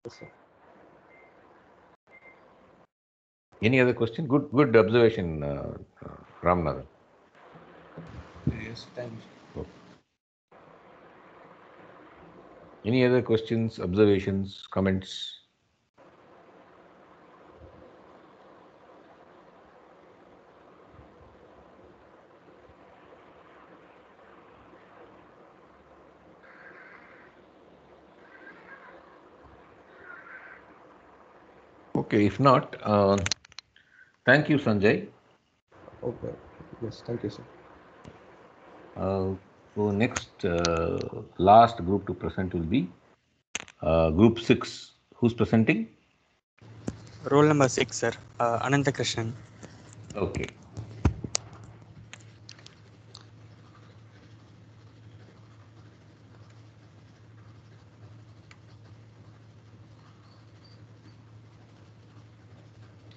Yes, sir. Any other question? Good observation, Ramnathan. Yes, thank you. Okay. Any other questions, observations, comments? Okay, if not, thank you, Sanjay. Okay. Yes, thank you, sir. So next, last group to present will be group 6. Who's presenting? Roll number 6, sir. Ananta Krishnan. Okay.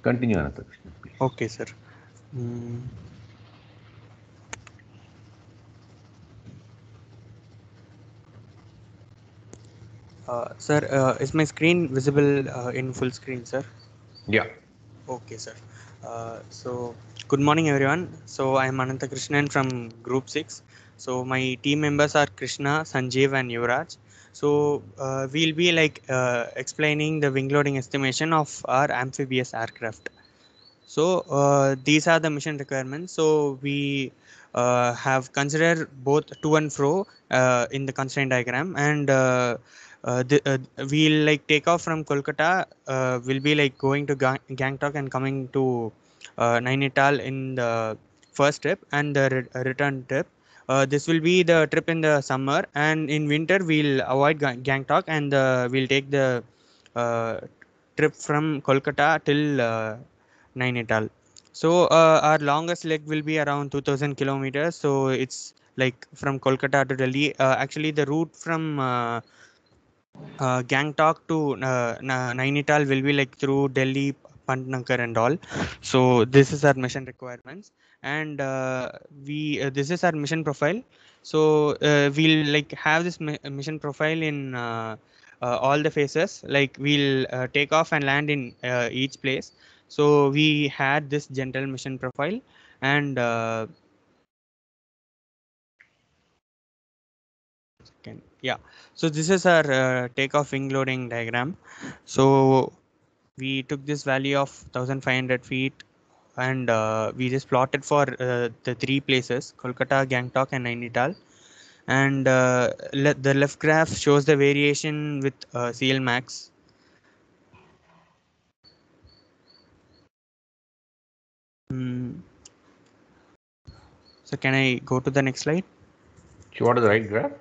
Continue, Ananta Krishnan, please. Okay, sir. Mm. Sir, is my screen visible in full screen, sir? Yeah. Okay, sir. So, good morning, everyone. So, I am Ananta Krishnan from Group 6. So, my team members are Krishna, Sanjeev, and Yuvraj. So, we'll be explaining the wing loading estimation of our amphibious aircraft. So, these are the mission requirements. So, we have considered both to and fro in the constraint diagram, and we'll take off from Kolkata. We'll be going to Gangtok and coming to Nainital in the first trip and the return trip. This will be the trip in the summer, and in winter we'll avoid Gangtok, and we'll take the uh, trip from Kolkata till Nainital. So our longest leg will be around 2000 kilometers. So it's from Kolkata to Delhi. Actually, the route from Gangtok to Nainital will be through Delhi, Pantnagar and all. So this is our mission requirements, and we this is our mission profile. So we'll have this mission profile in all the phases. We'll take off and land in each place. So we had this general mission profile, and yeah. So this is our takeoff wing loading diagram. So we took this value of 1500 feet, and we just plotted for the three places, Kolkata, Gangtok and Nainital. And the left graph shows the variation with CL max. Mm. So can I go to the next slide? So what is the right graph?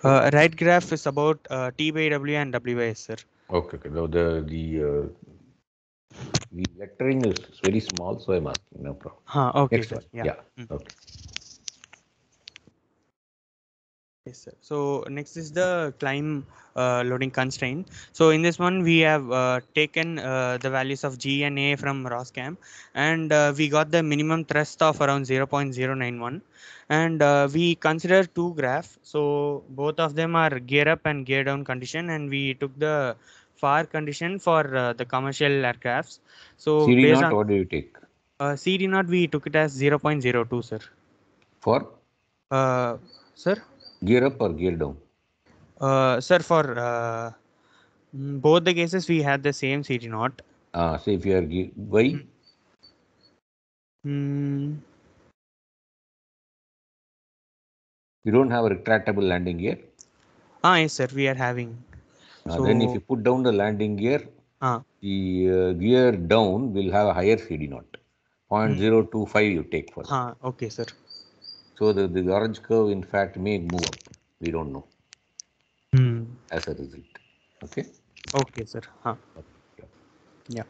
Right graph is about T by W and W by S, sir. Okay. Now the lettering is very small, so I'm asking. No problem. Okay, Next sir. one. Yeah. Yeah. Okay. Yes, sir. So next is the climb loading constraint. So in this one, we have taken the values of G and A from Roscam, and we got the minimum thrust of around 0.091. And we consider two graphs. So both of them are gear up and gear down condition, and we took the FAR condition for the commercial aircrafts. So CD based naught, on what do you take? CD naught, we took it as 0.02, sir. For Sir? gear up or gear down? Sir, for both the cases, we had the same CD naught. Say if you are why? Mm. You don't have a retractable landing gear. Yes, sir, we are having. Then if you put down the landing gear, the gear down will have a higher CD naught. 0.025 you take for that. Okay, sir. So the orange curve, in fact, may move up. We don't know. As a result. Okay. Okay, sir. Yeah.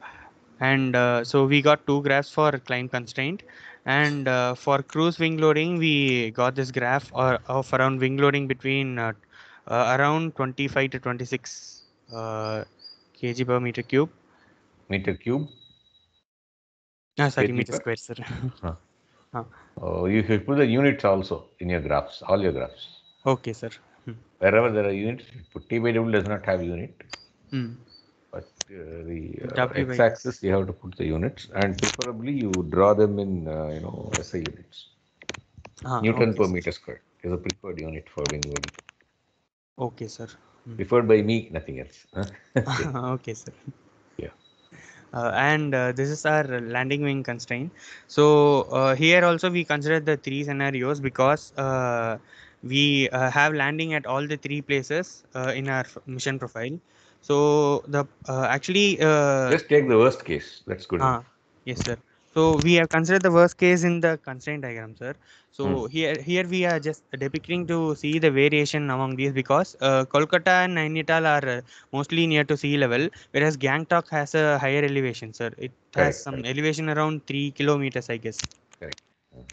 And so we got two graphs for climb constraint, and for cruise wing loading, we got this graph of around wing loading between around 25 to 26 kg per meter cube. Meter cube? Sorry, meter square, sir. You should put the units also in your graphs, all your graphs. Okay, sir. Wherever there are units, put T by W does not have unit. the W by x-axis, you have to put the units, and preferably you draw them in SI units. Newton okay, per sir. meter squared is a preferred unit for wing loading. Okay, sir. Preferred by me, nothing else. Okay. Okay, sir. Yeah. And this is our landing wing constraint. So here also we consider the three scenarios because we have landing at all the three places in our mission profile. So the actually Just take the worst case. That's good enough. yes, sir. So we have considered the worst case in the constraint diagram, sir. So here we are just depicting to see the variation among these because Kolkata and Nainital are mostly near to sea level, whereas Gangtok has a higher elevation, sir. It has some elevation around 3 kilometers, I guess. Correct.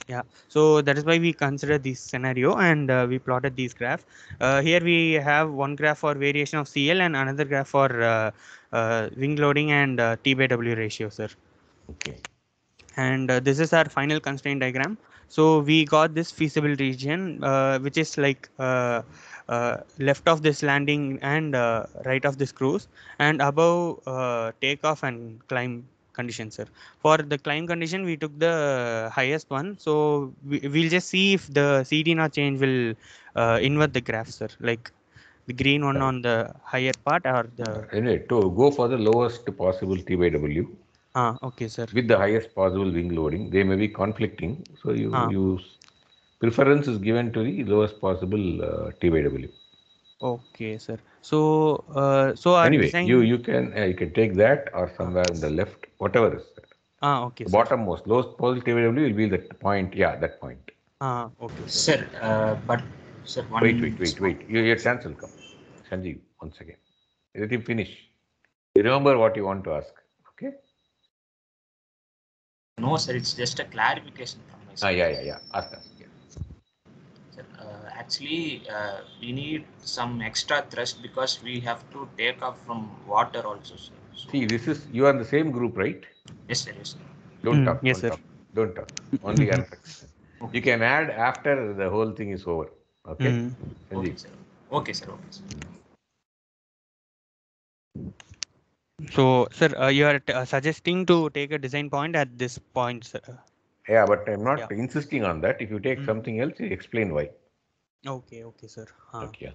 Yeah. So that is why we consider this scenario and we plotted these graph. Here we have one graph for variation of CL and another graph for wing loading and T by W ratio, sir. Okay. And this is our final constraint diagram. So we got this feasible region which is like left of this landing and right of this cruise, and above takeoff and climb condition, sir. For the climb condition we took the highest one, so we'll just see if the CD not change will invert the graph, sir, like the green one on the higher part or the Anyway, to go for the lowest possible T by W okay, sir. with the highest possible wing loading, they may be conflicting. So you use preference is given to the lowest possible T by W. Okay, sir. So so our Anyway, design you can take that or somewhere in the left, whatever is there. okay, The sir. bottommost lowest possible T by W will be that point. Yeah, that point. Okay, sir. Sir, but sir, one. Wait. Your chance will come. Sanjeev, once again. Let him finish. You remember what you want to ask. Okay? No, sir, it's just a clarification from my side. Yeah. Ask. Yeah. Sir, actually, we need some extra thrust because we have to take off from water also, sir. So, See, you are in the same group, right? yes, sir. Yes, sir. Don't talk. Yes, sir. Don't talk. Only answers. You can add after the whole thing is over. Okay? Okay, Sanjeev. sir. Okay, sir. Okay, sir. So, sir, you are suggesting to take a design point at this point, sir. Yeah, but I'm not insisting on that. If you take something else, you explain why. Okay, sir. Okay.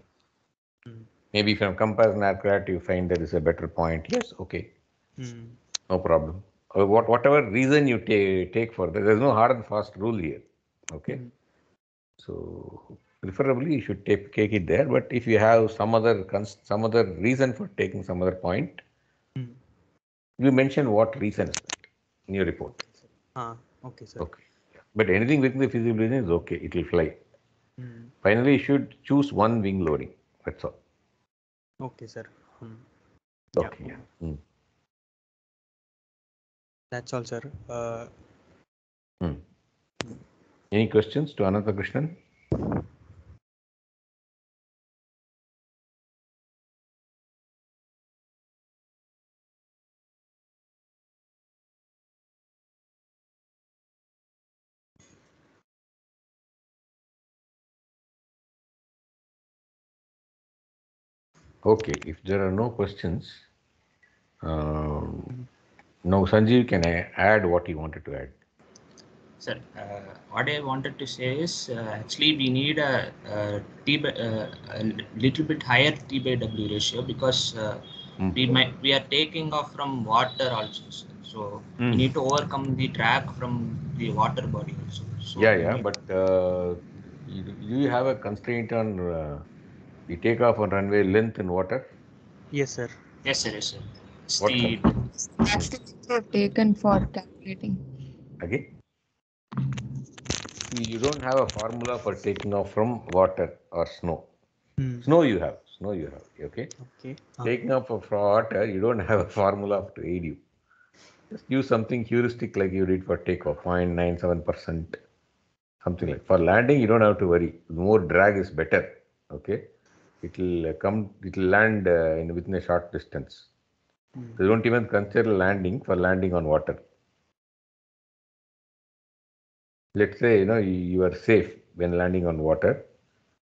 Maybe from comparison aircraft, you find there is a better point. Yes, okay. No problem. Whatever reason you take for that, there's no hard and fast rule here. Okay. So preferably you should take it there. But if you have some other reason for taking some other point, you mention what reason is that in your report. Okay, sir. Okay. But anything within the feasible region is okay. It will fly. Finally, you should choose one wing loading. That's all. Okay, sir. Okay. Yeah. That's all, sir. Any questions to Anantha Krishnan? Okay, if there are no questions, now Sanjeev can add what he wanted to add. Sir, what I wanted to say is actually we need a little bit higher T by W ratio because we are taking off from water also, sir. So we need to overcome the drag from the water body also. So but do you have a constraint on the takeoff on runway length in water? Yes, sir. Yes, sir. Yes, sir. It's What the That's the thing I've taken for calculating. Okay. You don't have a formula for taking off from water or snow. Snow you have. Okay. Taking off from water, you don't have a formula to aid you. Just use something heuristic like you did for takeoff, 0.97%. Something like. For landing, you don't have to worry. More drag is better. Okay. It will land within a short distance. They don't even consider landing for landing on water. Let's say, you are safe when landing on water.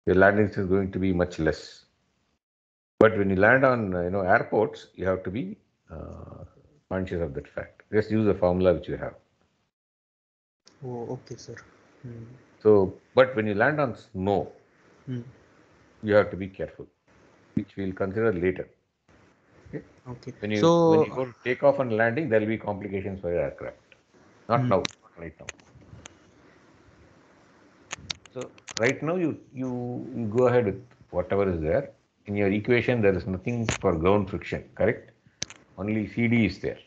Your landing is going to be much less. But when you land on, airports, you have to be conscious of that fact. Just use the formula which you have. Oh, okay, sir. So, but when you land on snow, you have to be careful, which we'll consider later. Okay. Okay. When you So, go to take off and landing, there will be complications for your aircraft. Not now, not right now. So right now you go ahead with whatever is there. In your equation, there is nothing for ground friction, correct? Only CD is there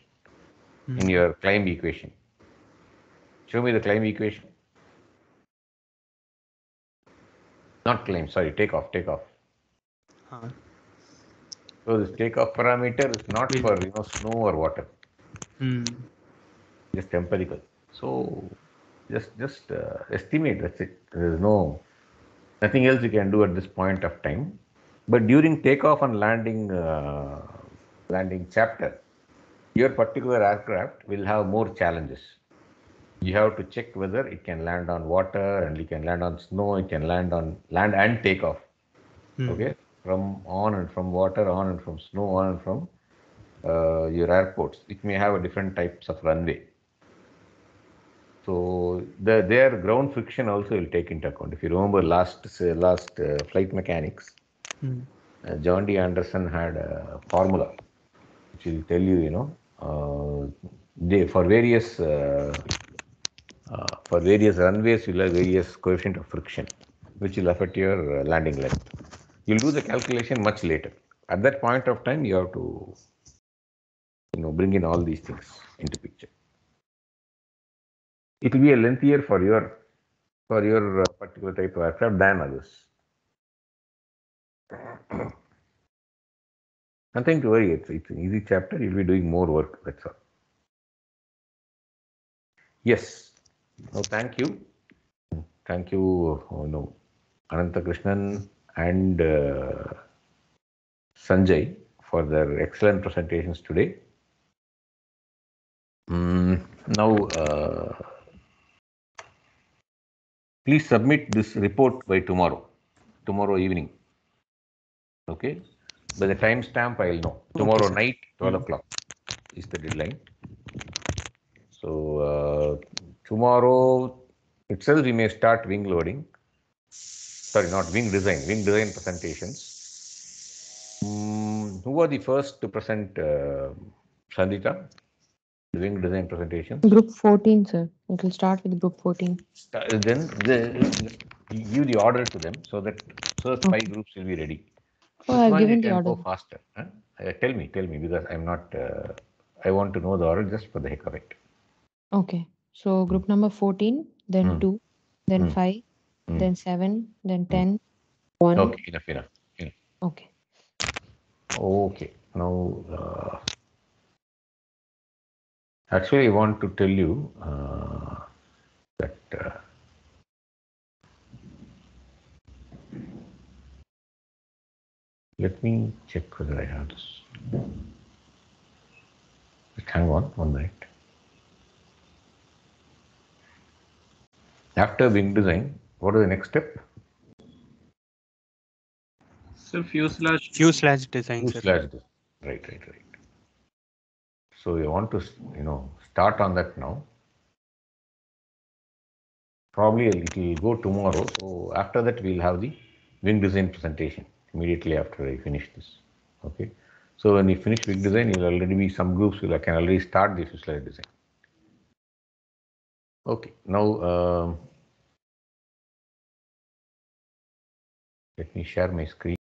in your climb equation. Show me the climb equation. Not climb, sorry, takeoff. So this takeoff parameter is not for snow or water. Just empirical. So just estimate. That's it. There is nothing else you can do at this point of time. But during takeoff and landing chapter, your particular aircraft will have more challenges. You have to check whether it can land on water and it can land on snow, it can land and take off. Okay, from water, on and from snow, on and from your airports, which may have a different types of runway. So their ground friction also will take into account. If you remember last flight mechanics, John D. Anderson had a formula which will tell you, for various runways, you'll have various coefficient of friction, which will affect your landing length. You'll do the calculation much later. At that point of time, you have to, bring in all these things into picture. It will be a lengthier for your particular type of aircraft than others. Nothing to worry. It's an easy chapter. You'll be doing more work. That's all. Yes. No, thank you. Thank you, Ananthakrishnan and Sanjay for their excellent presentations today. Now, please submit this report by tomorrow evening. Okay? By the timestamp, I'll know. Tomorrow night, 12 o'clock is the deadline. So, tomorrow itself, we may start wing loading. Sorry, not wing design presentations. Who are the first to present, Sandita? The wing design presentation? Group 14, sir. It will start with group 14. Then give the order to them so that 5 groups will be ready. Oh, I've given you the can order. go faster. Huh? Tell me, because I'm not. I want to know the order just for the heck of it. Okay. So group number 14, then 2, then 5, then 7, then 10, 1. Okay, enough. Okay. Okay. Now, actually, I want to tell you that let me check whether I have this. Just hang on 1 minute. After wing design, what is the next step? So fuselage design. Fuselage design. Right. So you want to, start on that now. Probably it will go tomorrow. So after that, we'll have the wing design presentation immediately after I finish this. Okay. So when you finish wing design, you'll already be some groups can already start the fuselage design. Okay. Now let me share my screen.